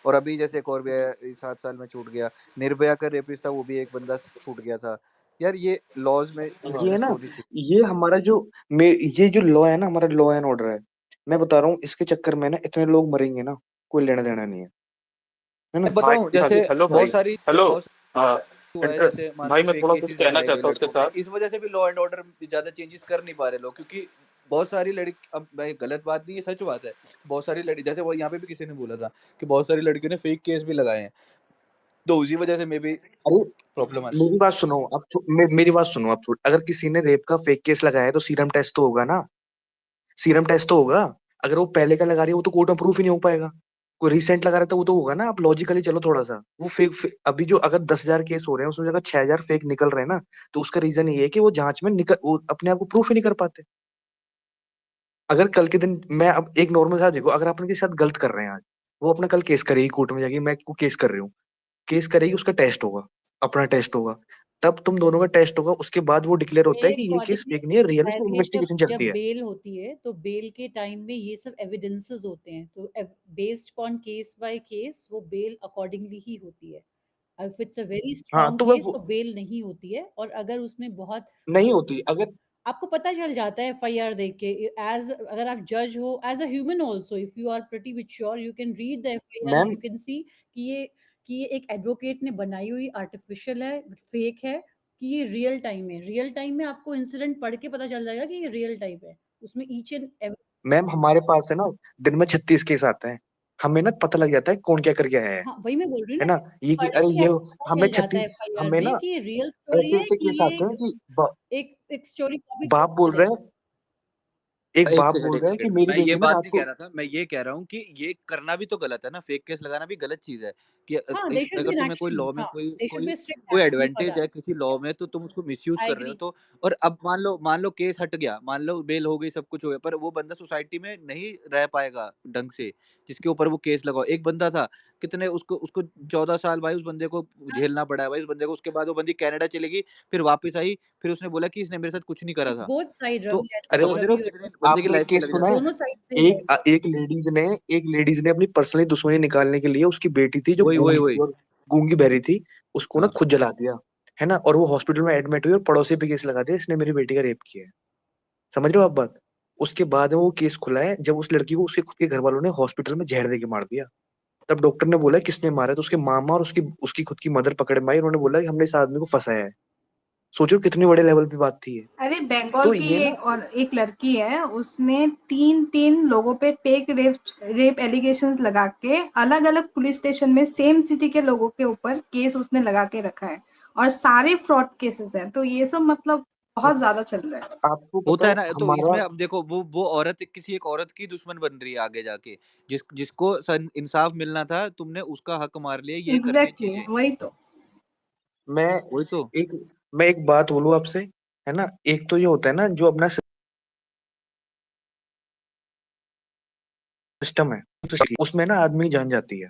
और अभी जैसे एक और भी है, 7 साल में छूट गया। निर्भया का रेपिस्ट था, वो भी एक बंदा छूट गया था। यार ये लॉज में ये है स्ट्रिक्टनेस ना, होनी चाहिए। ये हमारा जो ये जो लॉ है ना, हमारा लॉ एंड ऑर्डर है। मैं बता रहा हूँ, इसके चक्कर में ना इतने लोग मरेंगे ना, कोई लेना देना नहीं है ना। मैं भाई बताऊं, जैसे हेलो भाई। बहुत सारी हेलो। बहुत हाँ। हुआ है, इंटर जैसे मान भाई लो मैं फेक थोड़ा कुछ केसेस कहना लगाए गए चाहता हूँ उसके लड़कों पे, साथ। इस वजह से भी लॉ एंड ऑर्डर ज्यादा चेंजेस कर नहीं पा रहे लोग, क्योंकि बहुत सारी लड़की, अब भाई गलत बात नहीं है, सच बात है। बहुत सारी लड़की, जैसे वो यहाँ पे भी किसी ने बोला था कि बहुत सारी लड़कियों ने फेक केस भी लगाए हैं, तो उसी वजह से मे बी अरे प्रॉब्लम आती मेरी बात सुनो अब मेरी बात सुनो अब अगर किसी ने रेप का फेक केस लगाया है तो सीरम टेस्ट तो होगा ना। सीरम टेस्ट तो होगा। अगर वो पहले का लगा रही है वो तो कोर्ट में प्रूफ ही नहीं हो पाएगा। कोई रिसेंट लगा रहा था वो तो होगा ना। आप लॉजिकली चलो थोड़ा सा। वो अभी जो अगर 10,000 केस हो रहे हैं उसमें अगर 6,000 फेक निकल रहे हैं ना, तो उसका रीजन ये है कि वो जांच में वो अपने आप को प्रूफ ही नहीं कर पाते। अगर कल के दिन मैं अब एक नॉर्मल सा देखो, अगर अपन के साथ गलत कर रहे हैं आज, वो अपना कल केस करेगी कोर्ट में जाके, मैं को केस कर रही हूँ, केस करेगी, उसका टेस्ट होगा, अपना टेस्ट होगा, तब तुम दोनों का टेस्ट होगा, उसके बाद वो डिक्लेयर होता है मेरे कि ये केस अकॉर्डिंग फेक नहीं है, रियल है, तो शायद ये जब इन्वेस्टिगेशन चलती जब है। बेल होती है तो बेल के टाइम में ये सब एविडेंसेस होते हैं, तो based on case by case वो बेल अकॉर्डिंगली ही होती है। इफ इट्स अ वेरी हाँ स्ट्रांग तो केस वो तो बेल नहीं होती है, और अगर उसमें बहुत नहीं होती अगर। आपको पता चल जाता है एफआईआर देख के, एज अगर आप जज हो, as a human also, if you are pretty mature you can read the FIR and ma'am you can see कि ये एक एडवोकेट ने बनाई हुई आर्टिफिशियल है, फेक है, कि ये रियल टाइम है। रियल टाइम में आपको इंसिडेंट पढ़ के पता चल जाएगा कि ये रियल टाइम है, उसमें ईच एंड मैम हमारे पास है ना, दिन में 36 केस आते हैं। हमें ना पता लग जाता है कौन क्या करके आया हाँ, वही मैं बोल रही हूँ है ना ना। कि ये कि पढ़ अरे के ये आपको पता हमें चल जाता है 36, एफआईआर हमें में ना कि ये रियल स्टोरी ऐसे है ऐसे कि केस ये आते हैं कि एक स्टोरी कॉपी बाप बोल पेस्टेड है। रहे हैं, एक बाप बोल एक रहे हैं कि सेकंड, मेरी मैं ये बेटी ना बात रात नहीं कह को। रहा था, मैं ये कह रहा हूँ कि ये करना भी तो गलत है ना, फेक केस लगाना भी गलत चीज है। कि हाँ, देयर शुड बी अगर एन तुम्हें कोई एक्शन, लॉ में हाँ, कोई देयर शुड कोई बी अ स्ट्रिक्ट कोई एक्शन फॉर एडवांटेज है दैट। किसी लॉ में, तो तुम उसको मिसयूज आई कर रहे हो एग्री। तो। और अब मान लो केस हट गया, मान लो बेल हो गई, सब कुछ हो गया, पर वो बंदा सोसाइटी में नहीं रह पाएगा ढंग से, जिसके ऊपर वो केस लगाओ। एक बंदा था, कितने उसको उसको 14 साल भाई उस बंदे को झेलना पड़ा है भाई, उस बंदे को। उसके बाद वो बंदी कनाडा चली गई, फिर वापस आई, फिर उसने बोला कि इसने मेरे साथ कुछ नहीं करा इट्स था। बोथ साइड तो रवि, अरे एज़ समझ रहे हो रवि कितने और बंदे की आपने एक लाइफ पे केस लग सुना जाता है। दोनों है, साइड से है। एक लेडीज ने अपनी पर्सनली दुश्मनी निकालने के लिए, उसकी बेटी थी जो वही वही गूंगी वही। थी और गूंगी बहरी थी, उसको ना हाँ। खुद जला दिया, है ना। और वो हॉस्पिटल में एडमिट हुई और पड़ोसी पे केस लगा दिया, इसने मेरी बेटी का रेप किया है। समझ रहे हो आप बात। उसके बाद में वो केस खुला है जब उस लड़की को उसके खुद के घर वालों ने हॉस्पिटल में जहर दे के मार दिया। तब डॉक्टर ने बोला किसने मारा है? तो उसके मामा और उसकी उसकी खुद की मदर पकड़ में आई, उन्होंने बोला कि हमने इस आदमी को फंसाया है। सोचो कितने बड़े लेवल पे बात थी ये। अरे बंगाल तो की ये ना, एक और एक लड़की है, उसने तीन तीन लोगों पे फेक रेप एलिगेशंस लगा के अलग अलग पुलिस स्टेशन में सेम सिटी के लोगों के ऊपर केस उसने लगा के रखा है, और सारे फ्रॉड केसेस हैं। तो ये सब मतलब बहुत ज्यादा चल रहा है। आपको पता होता है है ना, तो हमारा। इसमें अब देखो, वो औरत किसी एक औरत की दुश्मन बन रही है आगे जाके, जिसको इंसाफ मिलना था, तुमने उसका हक मार लिया, ये करनी एग्जैक्टली, चीजें। वही तो। मैं वही तो। एक मैं एक बात बोलूं आपसे, है ना। एक तो ये होता है ना जो अपना सिस्टम है, उसमें ना आदमी जान जाती है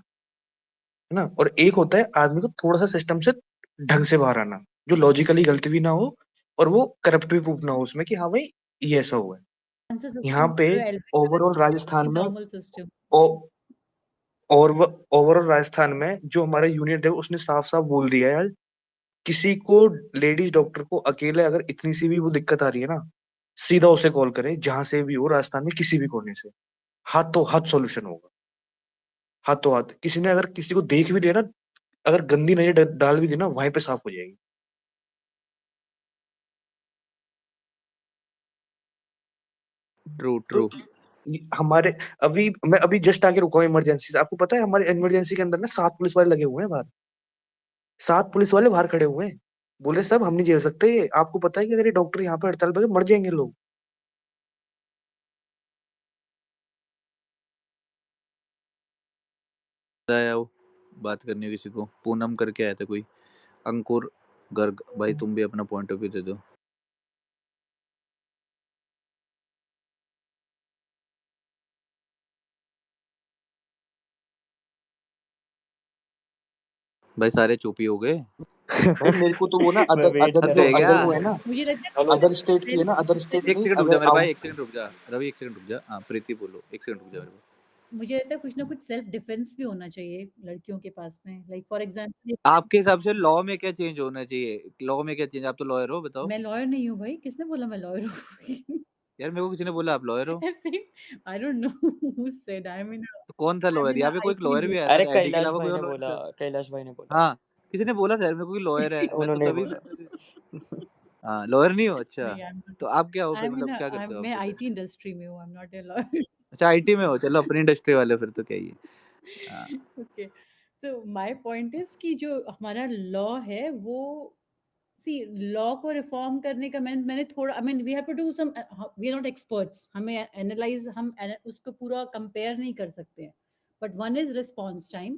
ना। और एक होता है आदमी को थोड़ा सा सिस्टम से ढंग से बाहर आना, जो लॉजिकली गलत भी ना हो और वो करप्ट भी प्रूफ ना हो उसमें कि हाँ भाई ये ऐसा हुआ है। आंसर यहाँ सिस्टम पे जो एलिमिनेट ओवरऑल राजस्थान में नॉर्मल सिस्टम और ओवरऑल राजस्थान में जो हमारा यूनिट है उसने साफ साफ बोल दिया है यार, किसी को लेडीज डॉक्टर को अकेले अगर इतनी सी भी वो दिक्कत आ रही है ना, सीधा उसे कॉल करें जहां से भी हो राजस्थान में किसी भी कोने से, हाथों हाथ सॉल्यूशन होगा। हाथों हाथ किसी ने अगर किसी को देख भी दिया ना, अगर गंदी नजर डाल भी दी ना, वहीं पे साफ हो जाएगी। ट्रू तो ट्रू हमारे अभी मैं अभी जस्ट आके रुका हूँ इमरजेंसी से, आपको पता है हमारे इमरजेंसी के अंदर ना 7 पुलिस वाले लगे हुए हैं बाहर। 7 पुलिस वाले बाहर खड़े हुए हैं, बोले साहब हम नहीं झेल सकते ये, आपको पता है कि अगर ये डॉक्टर यहाँ पे हड़ताल पे गए, मर जाएंगे लोग। आया वो बात करनी हो किसी को, पूनम करके आए थे कोई, अंकुर गर्ग, भाई तुम भी अपना पॉइंट ऑफ व्यू दे दो। भाई सारे चुप ही हो गए। भाई मेरे को तो वो ना मैं वेट हद कर है रहा क्या? अदर वो है ना, मुझे लगता है अदर स्टेट की है ना, अदर स्टेट एक में सेकंड रुक जा अगर मेरे भाई, आउट। एक सेकंड रुक जा रवि, एक सेकंड रुक जा। हाँ प्रीति बोलो, एक सेकंड रुक जा मेरे को। मुझे लगता है कुछ ना कुछ सेल्फ डिफेंस भी होना चाहिए लड़कियों के पास में, लाइक फॉर एग्जांपल आपके हिसाब से लॉ में क्या चेंज होना चाहिए? लॉ में क्या चेंज, आप तो लॉयर हो, बताओ। मैं लॉयर नहीं हूँ भाई, किसने बोला मैं लॉयर हूँ? यार मेरे को किसी ने बोला आप लॉयर हो। ऐसे आई डोंट नो हु सेड तो कौन था लॉयर? यहाँ पे कोई आईटी लॉयर भी आया था अरे आईडी के कैलाश अलावा, कोई भाई और ने लॉयर बोला, था? कैलाश भाई ने बोला। हाँ किसी ने बोला सर मेरे को कि लॉयर है, मैं तो उन्होंने तभी बोला। हाँ लॉयर नहीं हो, अच्छा। नहीं, तो आप क्या हो आई फिर, मीन मतलब क्या करते हो आप मैं फिर? आईटी इंडस्ट्री में हूँ, आई एम नॉट ए लॉयर। अच्छा आईटी में हो, चलो अपनी इंडस्ट्री वाले फिर तो क्या ही है। हाँ okay, so my point is कि जो हमारा लॉ है वो सी लॉ को रिफॉर्म करने का मैंने थोड़ा I mean we have to do some, we are not experts, हमें एनालाइज उसको पूरा कंपेयर नहीं कर सकते हैं, but one is response time,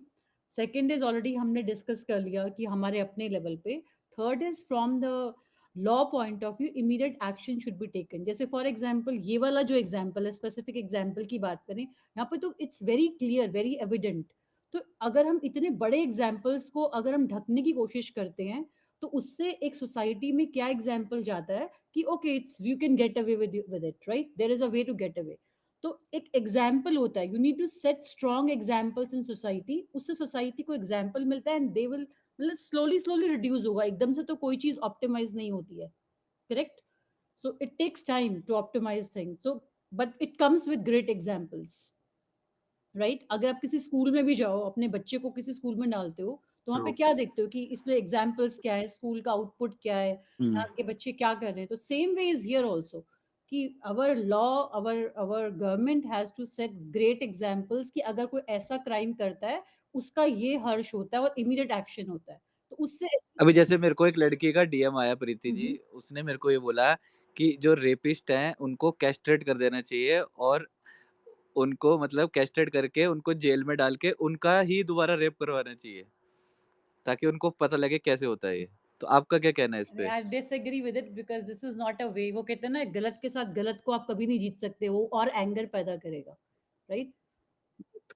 second is already हमने डिस्कस कर लिया कि हमारे अपने लेवल पे, third is from the law point of view immediate action should be taken. जैसे फॉर एग्जांपल ये वाला जो एग्जांपल है, स्पेसिफिक एग्जांपल की बात करें यहाँ पे, तो it's very clear, very evident. तो अगर हम इतने बड़े एग्जाम्पल्स को अगर हम ढकने की कोशिश करते हैं, तो उससे एक सोसाइटी में क्या एग्जाम्पल जाता है कि okay it's you can get away with it, right, there is a way to get away. तो एक एग्जाम्पल होता है, you need to set strong examples in society, उससे सोसाइटी को एग्जाम्पल मिलता है एंड दे विल, मतलब स्लोली स्लोली रिड्यूस होगा, एकदम से तो कोई चीज ऑप्टिमाइज नहीं होती है, correct? So it takes time to optimise things, so but it comes with great examples, right? अगर आप किसी स्कूल में भी जाओ, अपने बच्चे को किसी स्कूल में डालते हो, तो वहाँ पे ट्रू क्या देखते हो कि इसमें एग्जाम्पल्स क्या है, स्कूल का आउटपुट क्या है, यहाँ के बच्चे क्या कर रहे हैं। तो same way is here also कि our law, our government has to set great examples कि अगर कोई ऐसा क्राइम करता है, उसका ये हर्ष होता है और इमीडिएट एक्शन होता है, तो उससे अभी जैसे मेरे को एक लड़की का डीएम आया प्रीति जी, हम्म, उसने मेरे को ये बोला कि जो रेपिस्ट हैं उनको कैस्ट्रेट कर देना चाहिए, और उनको मतलब कैस्ट्रेट करके उनको जेल में डाल के उनका ही दोबारा रेप करवाना चाहिए, ताकि उनको पता लगे कैसे होता है ये। तो आपका क्या कहना है इस पे? I disagree with it because this is not a way. वो कहते हैं ना, गलत के साथ गलत को आप कभी नहीं जीत सकते, वो और एंगर पैदा करेगा, राइट?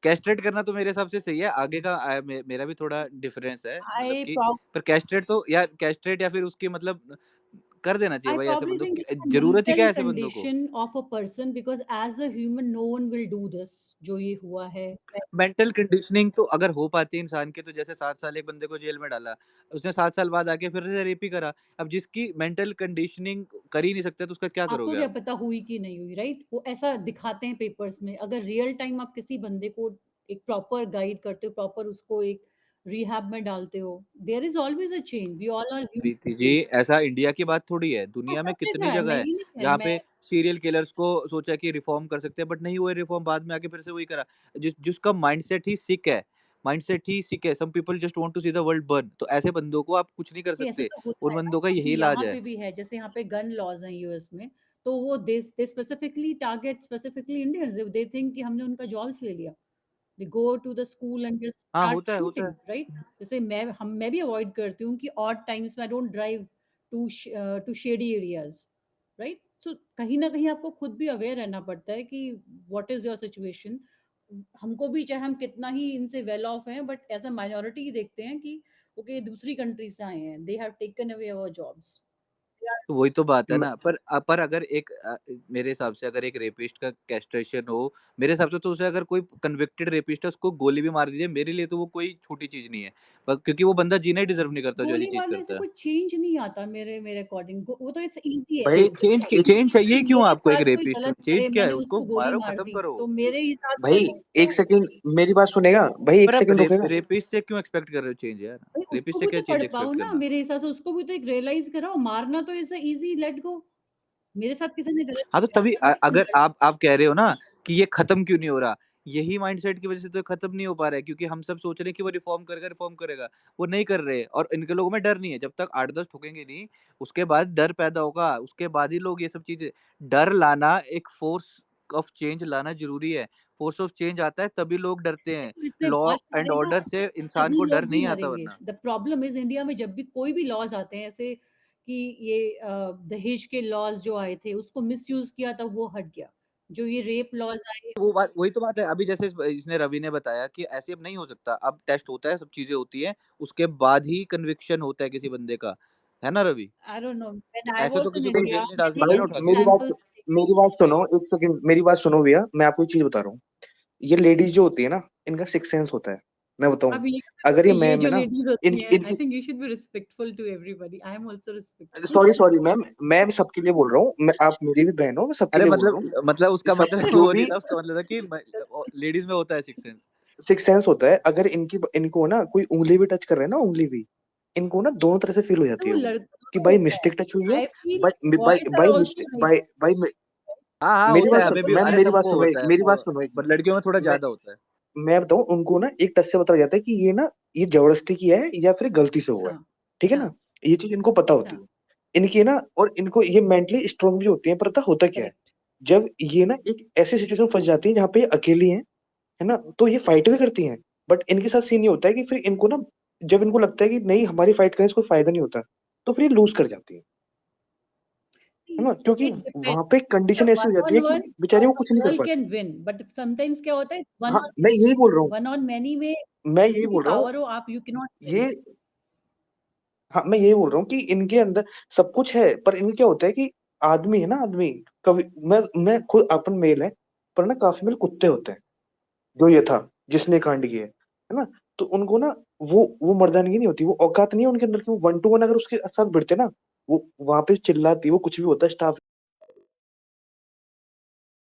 कैस्ट्रेट करना तो मेरे हिसाब से सही है, आगे का मेरा भी थोड़ा डिफरेंस है, मतलब I कि prob पर कैस्ट्रेट तो यार, कैस्ट्रेट या फिर उसकी मतलब कर देना चाहिए I भाई ऐसे probably बंदों think की, it's a जरूरत ही mental क्या है ऐसे बंदों को? condition of a person because as a human no one will do this जो ये हुआ है। मेंटल कंडीशनिंग तो अगर हो पाती है इंसान की, तो जैसे 7 साल एक बंदे को जेल में डाला, उसने 7 साल बाद आके फिर से रेप ही करा। अब जिसकी मेंटल कंडीशनिंग कर ही नहीं सकते, तो उसका क्या आपको करोगे क्या आप? पता हुई कि नहीं हुई, राइट? वो ऐसा दिखाते हैं पेपर्स में, अगर रियल टाइम आप किसी बंदे को एक प्रॉपर गाइड करते हो, प्रॉपर उसको एक रिहैब में डालते हो, there is always a change, we all are Preeti ji, ऐसा इंडिया की बात थोड़ी है, दुनिया में सब जगह कितनी है, जगह है नहीं नहीं है जहाँ मैं पे सीरियल किलर्स को सोचा कि रिफॉर्म कर सकते हैं, बट नहीं हुए रिफॉर्म, बाद में आके फिर से वही करा। जिसका माइंडसेट ही सिक है, माइंडसेट ही सिक है, some people just want to see the world burn, तो ऐसे बंदों को आप कुछ नहीं कर ऐसे सकते, तो होता उन है ना, बंदों का यही अभी इलाज यहाँ है। पे भी है, जैसे यहाँ पे गन लॉज हैं यूएस में, तो वो they specifically target specifically Indians, they think कि हमने उनका जॉब्स ले लिया, they go to the school and just हाँ start होता है, होता shooting, है। right? जैसे मैं भी अवॉइड करती हूँ कि ऑड टाइम्स में I don't drive to shady areas, right? तो कहीं ना कहीं आपको खुद भी अवेयर रहना पड़ता है कि व्हाट इज योर सिचुएशन। हमको भी, चाहे हम कितना ही इनसे वेल ऑफ हैं, बट एज अ माइनॉरिटी देखते हैं कि ओके दूसरी कंट्री से आए हैं, they have taken away our jobs, तो वही तो बात है मैं- ना। पर अगर एक मेरे हिसाब से अगर एक रेपिस्ट का कैस्ट्रेशन हो, मेरे हिसाब से तो उसे अगर कोई कन्विक्टेड रेपिस्ट है उसको गोली भी मार दीजिए, मेरे लिए तो वो कोई छोटी चीज नहीं है। क्योंकि वो बंदा जीना ही डिजर्व नहीं करता जो ऐसी गोली चीज मारने से करता है। कोई चेंज नहीं आता मेरे मेरे अकॉर्डिंग। वो तो इट्स इजी है। भाई चेंज चेंज चाहिए कि क्यों मेरे आपको एक साथ कोई रेपिस्ट में? गलत चेंज करे, क्या है? मैंने उसको उसको गोली मारो, मार खत्म दी, करो। तो मेरे हिसाब से भाई वो एक सेकंड मेरी बात सुनेगा, भाई एक पर आप सेकंड रुकेगा। रेपिस्ट से क्यों एक्सपेक्ट कर रहे हो चेंज यार? भाई रेपिस्ट उसको से भी क्या तो चेंज पढ़ाओ एक्सपेक्ट ना, करना? मेरे हिसाब से उसको भी तो एक रियलाइज कराओ। मारना तो इज इजी, लेट गो। मेरे साथ किसी ने गलत हाँ, तो किया, तभी मैं उसको अगर मार आप कह रहे हो ना कि ये खत्म क्यों नहीं हो रहा, यही माइंडसेट की वजह से तो ये खत्म नहीं हो पा रहा है, क्योंकि हम सब सोच रहे हैं कि वो रिफॉर्म करेगा। वो नहीं कर रहे और इनके लोगों में डर नहीं है। जब तक 8-10 ठोकेंगे नहीं, उसके बाद डर पैदा होगा, उसके बाद ही लोग ये सब चीज़ें डर लाना, एक फोर्स ऑफ चेंज लाना ज़रूरी है। फोर्स ऑफ चेंज आता है तभी लोग डरते हैं। तो इसमें लॉ बहुत एंड सारे ना ऑर्डर से इंसान सही को डर लोग भी नहीं आता मरेंगे। वरना। द प्रॉब्लम इज इंडिया में जब भी कोई भी लॉज आते हैं ऐसे कि ये दहेज के लॉज जो आए थे उसको मिसयूज किया तब वो हट गया। जो ये रेप लॉज आए, वो बात वही तो बात है। अभी जैसे इसने रवि ने बताया कि ऐसे अब नहीं हो सकता। अब टेस्ट होता है, सब चीज़ें होती हैं, उसके बाद ही कन्विक्शन होता है किसी बंदे का। है ना Ravi? I don't know, when तो आई ऐसे तो वाज इन किसी को इंडिया जेल नहीं डाल मैनी सकते भाई ना उठा के। सैंपल्स थे। मेरी बात सुनो एक सेकंड, मेरी बात सुनो भैया, मैं आपको एक चीज बता रहा हूँ। ये लेडीज जो होती है ना, इनका सिक्स सेंस होता है। मैं बताऊं, अब ये अगर ये ये मैम जो है ना, लेडीज होती हैं, आई इनकी think you should be respectful to everybody. I am also respectful. Sorry sorry ma'am, मैं सबके लिए बोल रहा हूँ, मैं आप मेरी भी बहन हो, मैं सबके अरे लिए बोल रहा हूँ। मतलब उसका सब मतलब जो वो नहीं भी था, उसका मतलब था कि लेडीज में होता है सिक्स सेंस। सिक्स सेंस होता है, अगर इनको ना कोई उंगली भी टच कर रहा है ना, उंगली भी इनको ना दोनों तरह से फील हो तो जाती वो है वो, लड़कों कि को बाई होता है। मिस्टेक टच हुई है, I feel bye bye boys are bye also mistake like bye bye हाँ, हाँ, मेरी होता बात है, सुन हमें भी मैम, अरे मेरी बात सबको सुनो होता है मेरी वो, बात सुनो एक पर मिनट। लड़कियों में थोड़ा मैं ज़्यादा होता है। मैं बताऊं, उनको ना एक टच से पता जाता है कि ये ना, ये जबरदस्ती किया है या फिर गलती से हुआ है। हाँ, ठीक है हाँ, ना, ये चीज इनको पता होती है। हाँ, इनकी ना, और इनको ये मेंटली स्ट्रांग भी होती है, पर पता होता क्या है, करेक्ट। जब ये ना एक ऐसी सिचुएशन फंस जाती है जहाँ पे ये अकेली है ना, तो ये फाइट भी करती हैं। बट इनके साथ सीन ये होता है कि फिर इनको ना, जब इनको लगता है कि नहीं हमारी फाइट करने से कोई फायदा नहीं होता, तो फिर ये लूज कर जाती है See, ना, क्योंकि it वहां depends. पे कंडीशन ऐसी वन हो जाती ऑन है वन कि बेचारी वो कुछ नहीं कर गर्ल पाती। कैन विन, बट समटाइम्स क्या होता है हाँ मैं यही बोल रहा हूँ, वन ऑन मैनी में मैं यही भी बोल रहा हूँ पावर हो, आप यू कैन नॉट विन। ये, हाँ मैं यही बोल रहा हूँ कि इनके अंदर सब कुछ है, पर इनके क्या होता है कि आदमी है ना, आदमी कभी, मैं खुद अपन मेल है, पर ना काफी मेल कुत्ते होते हैं, जो ये था जिसने कांड किया है ना, तो उनको ना वो मर्दानगी नहीं होती, वो औकात नहीं है उनके अंदर कि वो 1 to 1 अगर उसके साथ भिड़ते ना, वो वहां पे चिल्लाती, वो कुछ भी होता है स्टाफ